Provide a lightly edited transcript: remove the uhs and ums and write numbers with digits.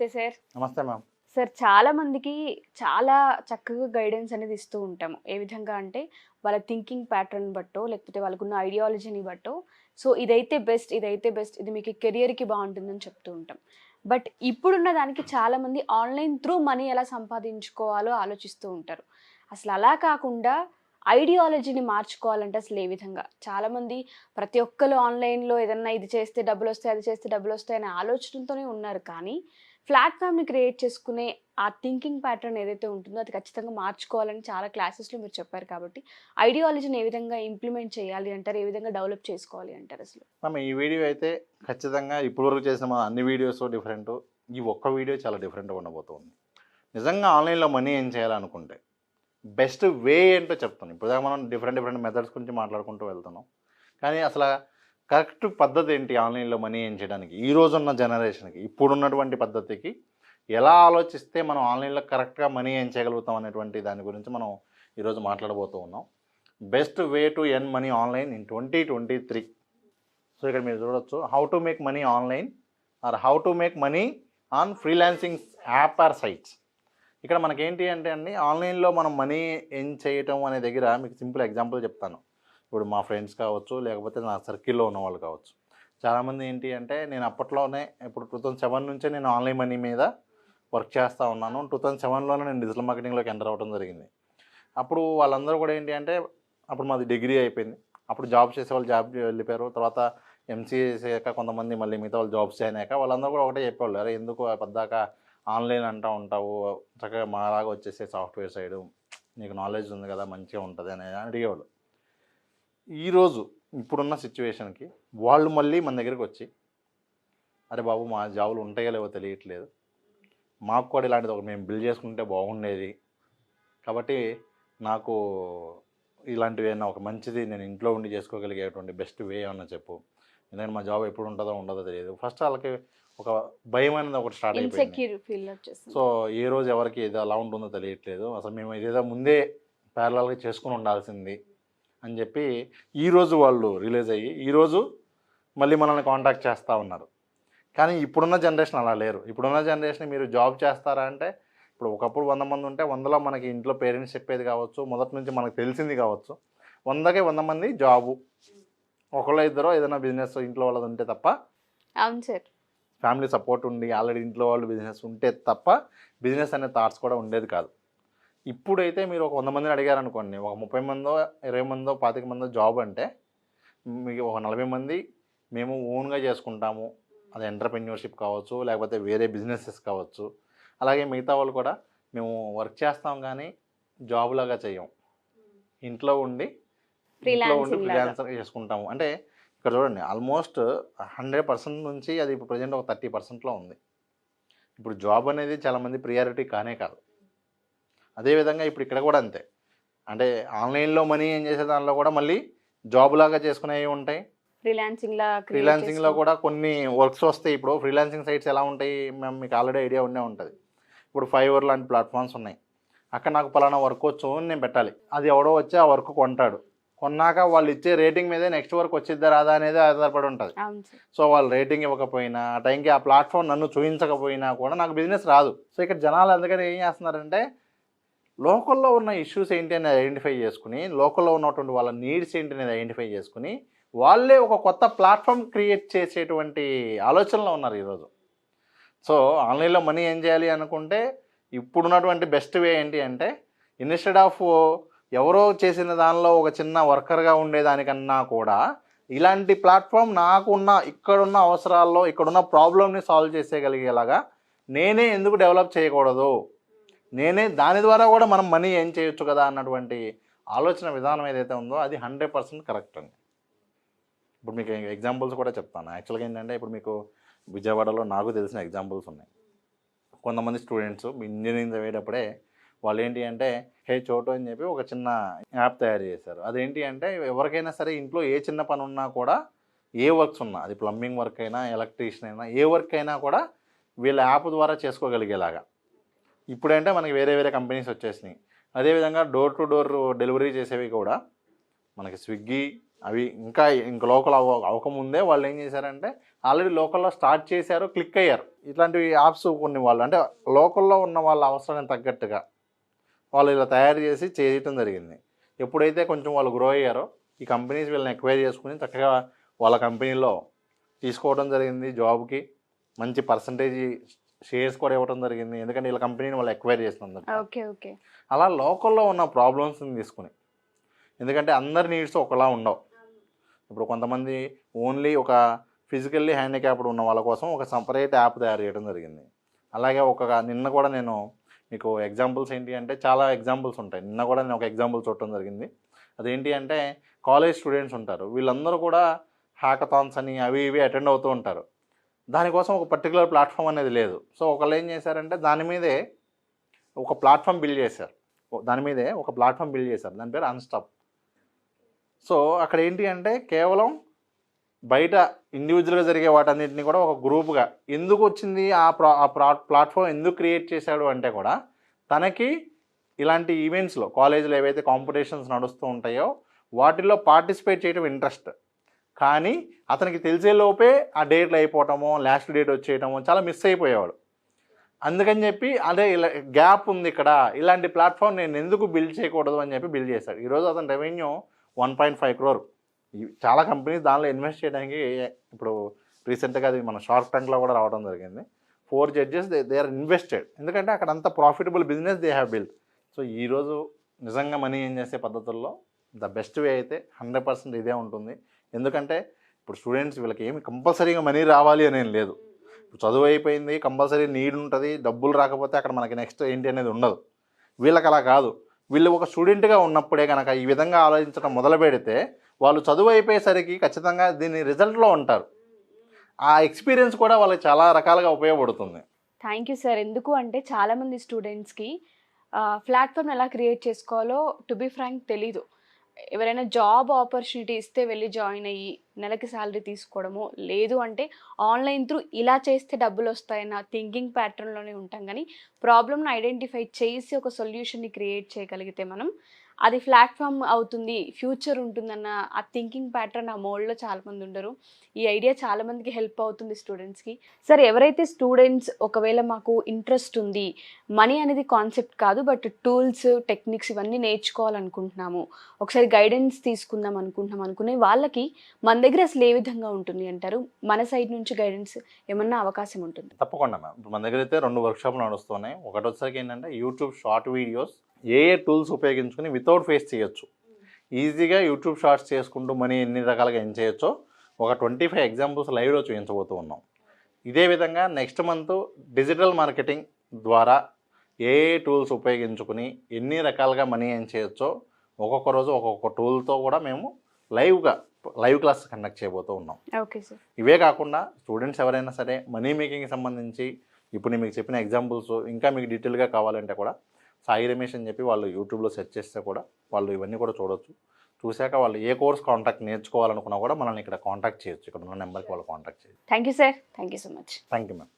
నమస్తే సార్. నమస్తే ma'am. Sir చాలా మందికి చాలా చక్కగా గైడెన్స్ అనేది ఇస్తూ ఉంటాము. ఏ విధంగా అంటే వాళ్ళ థింకింగ్ ప్యాటర్న్ బట్టో లేకపోతే వాళ్ళకున్న ఐడియాలజీని బట్టో సో ఇదైతే బెస్ట్, ఇదైతే బెస్ట్, ఇది మీకు కెరియర్‌కి బావుంటుందని చెప్తూ ఉంటాం. బట్ ఇప్పుడున్న దానికి చాలామంది ఆన్‌లైన్ త్రూ మనీ ఎలా సంపాదించుకోవాలో ఆలోచిస్తూ ఉంటారు. అసలు అలా కాకుండా ఐడియాలజీని మార్చుకోవాలంటే అసలు ఏ విధంగా? చాలామంది ప్రతి ఒక్కళ్ళు ఆన్‌లైన్‌లో ఏదన్నా ఇది చేస్తే డబ్బులొస్తాయి, అది చేస్తే డబ్బులొస్తాయి అనే ఆలోచనతోనే ఉన్నారు. కానీ ప్లాట్‌ఫామ్‌ని క్రియేట్ చేసుకునే ఆ థింకింగ్ ప్యాటర్న్ ఏదైతే ఉంటుందో అది ఖచ్చితంగా మార్చుకోవాలని చాలా క్లాసెస్‌లో మీరు చెప్పారు కాబట్టి ఐడియాలజీని ఏ విధంగా ఇంప్లిమెంట్ చేయాలి అంటారు? ఏ విధంగా డెవలప్ చేసుకోవాలి అంటారు అసలు? మ్యామ్, ఈ వీడియో అయితే ఖచ్చితంగా ఇప్పటివరకు చేసిన మన అన్ని వీడియోస్ డిఫరెంట్. ఈ ఒక్క వీడియో చాలా డిఫరెంట్గా ఉండబోతుంది. నిజంగా ఆన్లైన్లో మనీ ఏం చేయాలనుకుంటే బెస్ట్ వే ఏంటో చెప్తాను. ఇప్పుడు మనం డిఫరెంట్ మెథడ్స్ గురించి మాట్లాడుకుంటూ వెళ్తున్నాం. కానీ అసలు కరెక్ట్ పద్ధతి ఏంటి ఆన్లైన్లో మనీ ఏం చేయడానికి? ఈ రోజున్న జనరేషన్కి ఇప్పుడున్నటువంటి పద్ధతికి ఎలా ఆలోచిస్తే మనం ఆన్లైన్లో కరెక్ట్గా మనీ ఏం చేయగలుగుతాం అనేటువంటి దాని గురించి మనం ఈరోజు మాట్లాడబోతూ ఉన్నాం. Best way to earn money online in 2023. So ఇక్కడ మీరు చూడొచ్చు, how to make money online or how to make money on freelancing app or sites. ఇక్కడ మనకేంటి అంటే అండి, ఆన్లైన్లో మనం మనీ ఏం చేయటం అనే దగ్గర మీకు సింపుల్ ఎగ్జాంపుల్ చెప్తాను. ఇప్పుడు మా ఫ్రెండ్స్ కావచ్చు, లేకపోతే నా సర్కిల్లో ఉన్న వాళ్ళు కావచ్చు. చాలామంది ఏంటి అంటే, నేను అప్పట్లోనే ఇప్పుడు 2007 నుంచే నేను ఆన్లైన్ మనీ మీద వర్క్ చేస్తూ ఉన్నాను. 2007లోనే నేను డిజిటల్ మార్కెటింగ్లోకి ఎంటర్ అవ్వడం జరిగింది. అప్పుడు వాళ్ళందరూ కూడా ఏంటి అంటే, అప్పుడు మాది డిగ్రీ అయిపోయింది. అప్పుడు జాబ్ చేసే వాళ్ళు జాబ్ వెళ్ళిపోయారు. తర్వాత ఎంసీఏ చేసాక కొంతమంది మళ్ళీ మిగతా వాళ్ళు జాబ్స్ అయినాక వాళ్ళందరూ కూడా ఒకటే చెప్పేవాళ్ళు, అరే ఎందుకు పద్దాక ఆన్లైన్ అంటూ ఉంటావు, చక్కగా మాలాగా వచ్చేసే సాఫ్ట్వేర్ సైడు, నీకు నాలెడ్జ్ ఉంది కదా, మంచిగా ఉంటుంది అని అడిగేవాళ్ళు. ఈరోజు ఇప్పుడున్న సిచ్యువేషన్కి వాళ్ళు మళ్ళీ మన దగ్గరికి వచ్చి, అరే బాబు మా జాబులు ఉంటాయో లేవో తెలియట్లేదు, మాకు కూడా ఇలాంటిది ఒక మేము బిల్డ్ చేసుకుంటే బాగుండేది, కాబట్టి నాకు ఇలాంటివి ఏమైనా ఒక మంచిది నేను ఇంట్లో ఉండి చేసుకోగలిగేటువంటి బెస్ట్ వే ఏమన్నా చెప్పు, ఎందుకంటే మా జాబ్ ఎప్పుడు ఉంటుందో ఉండదో తెలియదు. ఫస్ట్ వాళ్ళకి ఒక భయం అనేది ఒకటి స్టార్ట్ అయిపోయింది. సో ఏ రోజు ఎవరికి ఏదో ఎలా ఉంటుందో తెలియట్లేదు, అసలు మేము ఇదేదో ముందే ప్యారలల్గా చేసుకుని ఉండాల్సింది అని చెప్పి ఈరోజు వాళ్ళు రిలీజ్ అయ్యి ఈరోజు మళ్ళీ మనల్ని కాంటాక్ట్ చేస్తూ ఉన్నారు. కానీ ఇప్పుడున్న జనరేషన్ అలా లేరు. ఇప్పుడున్న జనరేషన్ మీరు జాబ్ చేస్తారా అంటే, ఇప్పుడు ఒకప్పుడు 100 మంది ఉంటే 100లో మనకి ఇంట్లో పేరెంట్స్ చెప్పేది కావచ్చు, మొదటి నుంచి మనకు తెలిసింది కావచ్చు, 100కే 100 మంది జాబు, ఒకళ్ళో ఇద్దరో ఏదైనా బిజినెస్ ఇంట్లో వాళ్ళది ఉంటే తప్ప, అవును సార్, ఫ్యామిలీ సపోర్ట్ ఉండి ఆల్రెడీ ఇంట్లో వాళ్ళు బిజినెస్ ఉంటే తప్ప బిజినెస్ అనే థాట్స్ కూడా ఉండేది కాదు. ఇప్పుడైతే మీరు ఒక 100 మందిని అడిగారనుకోండి, ఒక 30 మందో 20 మందో 25 మందో జాబ్ అంటే, మీకు ఒక 40 మంది మేము ఓన్గా చేసుకుంటాము, అది ఎంటర్‌ప్రెన్యూర్‌షిప్ కావచ్చు, లేకపోతే వేరే బిజినెసెస్ కావచ్చు, అలాగే మిగతా వాళ్ళు కూడా మేము వర్క్ చేస్తాం కానీ జాబ్ లాగా చేయం, ఇంట్లో ఉండి ఫ్రీలాన్సర్ చేసుకుంటాము. అంటే ఇక్కడ చూడండి, ఆల్మోస్ట్ 100% నుంచి అది ఇప్పుడు ప్రజెంట్ ఒక 30%లో ఉంది. ఇప్పుడు జాబ్ అనేది చాలామంది ప్రియారిటీ కానే కాదు. అదేవిధంగా ఇప్పుడు ఇక్కడ కూడా అంతే. అంటే ఆన్లైన్లో మనీ ఏం చేసే దానిలో కూడా మళ్ళీ జాబ్ లాగా చేసుకునేవి ఉంటాయి. ఫ్రీలాన్సింగ్లో కూడా కొన్ని వర్క్స్ వస్తాయి. ఇప్పుడు ఫ్రీలాన్సింగ్ సైట్స్ ఎలా ఉంటాయి, మీకు ఆల్రెడీ ఐడియా ఉండే ఉంటుంది. ఇప్పుడు ఫైవర్ లాంటి ప్లాట్ఫామ్స్ ఉన్నాయి. అక్కడ నాకు పలానా వర్క్ వచ్చు అని నేను పెట్టాలి, అది ఎవడో వచ్చి ఆ వర్క్ కొంటాడు, కొన్నాక వాళ్ళు ఇచ్చే రేటింగ్ మీదే నెక్స్ట్ వర్క్ వచ్చిద్దా రాదా అనేది ఆధారపడి ఉంటుంది. సో వాళ్ళు రేటింగ్ ఇవ్వకపోయినా, ఆ టైంకి ఆ ప్లాట్ఫామ్ నన్ను చూపించకపోయినా కూడా నాకు బిజినెస్ రాదు. సో ఇక్కడ జనాలు అందుకని ఏం చేస్తున్నారంటే, లోకల్లో ఉన్న ఇష్యూస్ ఏంటి అనేది ఐడెంటిఫై చేసుకుని, లోకల్లో ఉన్నటువంటి వాళ్ళ నీడ్స్ ఏంటి అనేది ఐడెంటిఫై చేసుకుని, వాళ్ళే ఒక కొత్త ప్లాట్ఫామ్ క్రియేట్ చేసేటువంటి ఆలోచనలో ఉన్నారు ఈరోజు. సో ఆన్లైన్లో మనీ ఏం చేయాలి అనుకుంటే, ఇప్పుడున్నటువంటి బెస్ట్ వే ఏంటి అంటే, ఇన్స్టెడ్ ఆఫ్ ఎవరో చేసిన దానిలో ఒక చిన్న వర్కర్గా ఉండేదానికన్నా కూడా ఇలాంటి ప్లాట్ఫామ్ నాకున్న ఇక్కడున్న అవసరాల్లో ఇక్కడున్న ప్రాబ్లమ్ని సాల్వ్ చేసేయగలిగేలాగా నేనే ఎందుకు డెవలప్ చేయకూడదు, నేనే దాని ద్వారా కూడా మనం మనీ ఏం చేయొచ్చు కదా అన్నటువంటి ఆలోచన విధానం ఏదైతే ఉందో అది 100% కరెక్ట్ అండి. ఇప్పుడు మీకు ఎగ్జాంపుల్స్ కూడా చెప్తాను. యాక్చువల్గా ఏంటంటే, ఇప్పుడు మీకు విజయవాడలో నాకు తెలిసిన ఎగ్జాంపుల్స్ ఉన్నాయి. కొంతమంది స్టూడెంట్స్ ఇంజనీరింగ్ చదివేటప్పుడే వాళ్ళు ఏంటి అంటే, హే చోటు అని చెప్పి ఒక చిన్న యాప్ తయారు చేశారు. అదేంటి అంటే, ఎవరికైనా సరే ఇంట్లో ఏ చిన్న పని ఉన్నా కూడా, ఏ వర్క్స్ ఉన్నా, అది ప్లంబింగ్ వర్క్ అయినా ఎలక్ట్రీషియన్ అయినా ఏ వర్క్ అయినా కూడా వీళ్ళ యాప్ ద్వారా చేసుకోగలిగేలాగా. ఇప్పుడంటే మనకి వేరే వేరే కంపెనీస్ వచ్చేసినాయి. అదేవిధంగా డోర్ టు డోర్ డెలివరీ చేసేవి కూడా మనకి స్విగ్గీ, అవి ఇంకా లోకల్ అవ్వకముందే వాళ్ళు ఏం చేశారంటే ఆల్రెడీ లోకల్లో స్టార్ట్ చేశారు, క్లిక్ అయ్యారు. ఇట్లాంటివి యాప్స్ కొన్ని వాళ్ళు అంటే లోకల్లో ఉన్న వాళ్ళ అవసరానికి తగ్గట్టుగా వాళ్ళు ఇలా తయారు చేసి చేయటం జరిగింది. ఎప్పుడైతే కొంచెం వాళ్ళు గ్రో అయ్యారో ఈ కంపెనీస్ వీళ్ళని ఎక్వైర్ చేసుకుని చక్కగా వాళ్ళ కంపెనీలో తీసుకోవడం జరిగింది. జాబ్కి మంచి పర్సంటేజ్ షేర్స్ కూడా ఇవ్వడం జరిగింది, ఎందుకంటే వీళ్ళ కంపెనీని వాళ్ళు ఎక్వైర్ చేస్తున్నారు. Okay okay. అలా లోకల్లో ఉన్న ప్రాబ్లమ్స్ని తీసుకుని, ఎందుకంటే అందరి నీడ్స్ ఒకలా ఉండవు. ఇప్పుడు కొంతమంది ఓన్లీ ఒక ఫిజికల్లీ హ్యాండిక్యాప్డ్ ఉన్న వాళ్ళ కోసం ఒక సపరేట్ యాప్ తయారు చేయడం జరిగింది. అలాగే నిన్న కూడా నేను మీకు ఎగ్జాంపుల్స్ ఏంటి అంటే చాలా ఎగ్జాంపుల్స్ ఉంటాయి. నిన్న కూడా నేను ఒక ఎగ్జాంపుల్ చూడటం జరిగింది. అదేంటి అంటే కాలేజ్ స్టూడెంట్స్ ఉంటారు, వీళ్ళందరూ కూడా హ్యాకథాన్స్ అని అవి ఇవి అటెండ్ అవుతూ ఉంటారు. దానికోసం ఒక పర్టికులర్ ప్లాట్ఫామ్ అనేది లేదు. సో ఒకళ్ళు ఏం చేశారంటే దాని మీదే ఒక ప్లాట్ఫామ్ బిల్డ్ చేశారు. దాని పేరు అన్స్టాప్. సో అక్కడ ఏంటి అంటే కేవలం బయట ఇండివిజువల్గా జరిగే వాటన్నిటిని కూడా ఒక గ్రూప్గా ఎందుకు వచ్చింది, ఆ ప్లాట్ఫామ్ ఎందుకు క్రియేట్ చేశాడు అంటే కూడా తనకి ఇలాంటి ఈవెంట్స్లో కాలేజీలో ఏవైతే కాంపిటీషన్స్ నడుస్తూ ఉంటాయో వాటిల్లో పార్టిసిపేట్ చేయడం ఇంట్రెస్ట్. కానీ అతనికి తెలిసేలోపే ఆ డేట్లు అయిపోవటమో లాస్ట్ డేట్ వచ్చేయటమో చాలా మిస్ అయిపోయేవాడు. అందుకని చెప్పి అదే ఇలా గ్యాప్ ఉంది ఇక్కడ, ఇలాంటి ప్లాట్ఫామ్ నేను ఎందుకు బిల్డ్ చేయకూడదు అని చెప్పి బిల్డ్ చేశాడు. ఈరోజు అతని రెవెన్యూ 1.5 crore. చాలా కంపెనీస్ దానిలో ఇన్వెస్ట్ చేయడానికి ఇప్పుడు రీసెంట్గా అది మన షార్క్ ట్యాంక్లో కూడా రావడం జరిగింది. 4 judges దే ఆర్ ఇన్వెస్టెడ్, ఎందుకంటే అక్కడ అంత profitable business they have build. So ఈరోజు నిజంగా మనీ ఏం చేసే పద్ధతుల్లో ద బెస్ట్ వే అయితే 100% ఇదే ఉంటుంది. ఎందుకంటే ఇప్పుడు స్టూడెంట్స్ వీళ్ళకి ఏమి కంపల్సరీగా మనీ రావాలి అనేం లేదు. ఇప్పుడు చదువు అయిపోయింది, కంపల్సరీ నీడ్ ఉంటుంది, డబ్బులు రాకపోతే అక్కడ మనకి నెక్స్ట్ ఏంటి అనేది ఉండదు. వీళ్ళకి అలా కాదు. వీళ్ళు ఒక స్టూడెంట్గా ఉన్నప్పుడే కనుక ఈ విధంగా ఆలోచించడం మొదలు పెడితే వాళ్ళు చదువు అయిపోయేసరికి ఖచ్చితంగా దీని రిజల్ట్లో ఉంటారు. ఆ ఎక్స్పీరియన్స్ కూడా వాళ్ళకి చాలా రకాలుగా ఉపయోగపడుతుంది. Thank you sir. ఎందుకు అంటే చాలామంది స్టూడెంట్స్కి ప్లాట్ఫామ్ ఎలా క్రియేట్ చేసుకోవాలో టు బి ఫ్రాంక్ తెలీదు. ఎవరైనా జాబ్ ఆపర్చునిటీ ఇస్తే వెళ్ళి జాయిన్ అయ్యి నెలకి శాలరీ తీసుకోవడము, లేదు అంటే ఆన్లైన్ త్రూ ఇలా చేస్తే డబ్బులు వస్తాయన్న థింకింగ్ ప్యాటర్న్లోనే ఉంటాం. కానీ ప్రాబ్లమ్ని ఐడెంటిఫై చేసి ఒక సొల్యూషన్ని క్రియేట్ చేయగలిగితే మనం అది ప్లాట్ఫామ్ అవుతుంది, ఫ్యూచర్ ఉంటుందన్న ఆ థింకింగ్ ప్యాటర్న్ ఆ మోడ్లో చాలామంది ఉండరు. ఈ ఐడియా చాలామందికి హెల్ప్ అవుతుంది స్టూడెంట్స్కి. సరే, ఎవరైతే స్టూడెంట్స్ ఒకవేళ మాకు ఇంట్రెస్ట్ ఉంది, మనీ అనేది కాన్సెప్ట్ కాదు బట్ టూల్స్ టెక్నిక్స్ ఇవన్నీ నేర్చుకోవాలనుకుంటున్నాము, ఒకసారి గైడెన్స్ తీసుకుందాం అనుకునే వాళ్ళకి మన దగ్గర అసలు ఏ విధంగా ఉంటుంది అంటారు? మన సైడ్ నుంచి గైడెన్స్ ఏమన్నా అవకాశం ఉంటుంది? తప్పకుండా మ్యామ్. ఇప్పుడు మన దగ్గర అయితే 2 వర్క్షాప్లు నడుస్తున్నాయి. ఒకటి వచ్చేసరికి ఏంటంటే యూట్యూబ్ షార్ట్ వీడియోస్ ఏ టూల్స్ ఉపయోగించుకుని వితౌట్ ఫేస్ చేయొచ్చు, ఈజీగా యూట్యూబ్ షార్ట్స్ చేసుకుంటూ మనీ ఎన్ని రకాలుగా ఏం చేయొచ్చో ఒక 25 ఎగ్జాంపుల్స్ లైవ్లో చూపించబోతూ ఉన్నాం. ఇదే విధంగా నెక్స్ట్ మంత్ డిజిటల్ మార్కెటింగ్ ద్వారా ఏ టూల్స్ ఉపయోగించుకుని ఎన్ని రకాలుగా మనీ ఏం చేయొచ్చో ఒక్కొక్క రోజు ఒక్కొక్క టూల్తో కూడా మేము లైవ్ క్లాస్ కండక్ట్ చేయబోతూ ఉన్నాం. Okay sir. ఇవే కాకుండా స్టూడెంట్స్ ఎవరైనా సరే మనీ మేకింగ్కి సంబంధించి ఇప్పుడు నేను మీకు చెప్పిన ఎగ్జాంపుల్స్ ఇంకా మీకు డీటెయిల్గా కావాలంటే కూడా సాయి రమేష్ అని చెప్పి వాళ్ళు యూట్యూబ్లో సెర్చ్ చేస్తే కూడా వాళ్ళు ఇవన్నీ కూడా చూడొచ్చు. చూశాక వాళ్ళు ఏ కోర్స్ నేర్చుకోవాలనుకున్నా కూడా మనల్ని ఇక్కడ కాంటాక్ట్ చేయొచ్చు. ఇక్కడ ఉన్న నెంబర్కి వాళ్ళు కాంటాక్ట్ చేయొచ్చు. Thank you sir. Thank you so much. Thank you ma'am.